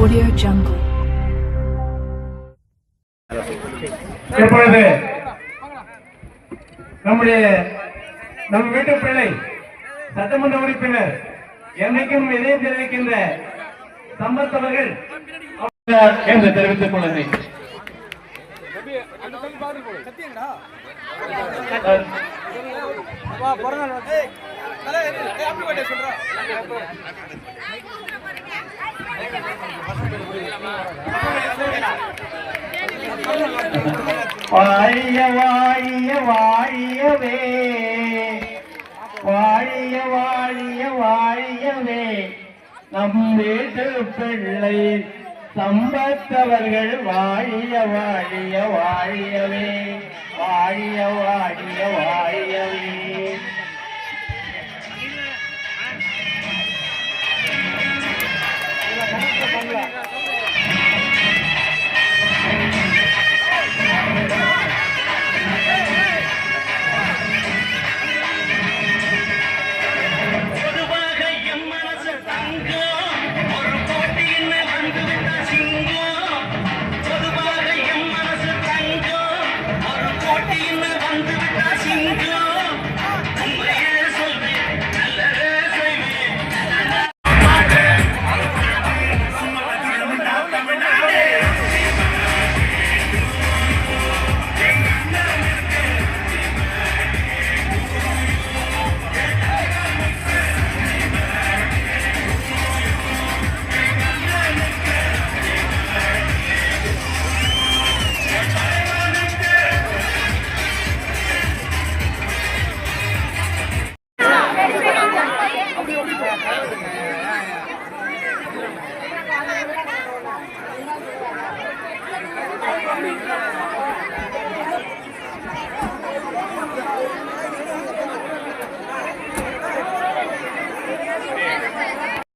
Audio Jungle. இப்பொழுது நம் வீட்டு பிள்ளை சட்டமன்ற உறுப்பினர் என்னைக்கும் இதயம் தெரிவிக்கின்ற சம்பத் அவர்கள் என்று தெரிவித்துக் கொள்கிறேன். வாழிய வாழிய வாழியவே, வாழிய வாழிய வாழியவே, நம் வீட்டு பிள்ளை சம்பத்தவர்கள் வாழிய வாழிய வாழியவே, வாழிய வாழிய வாழியவே.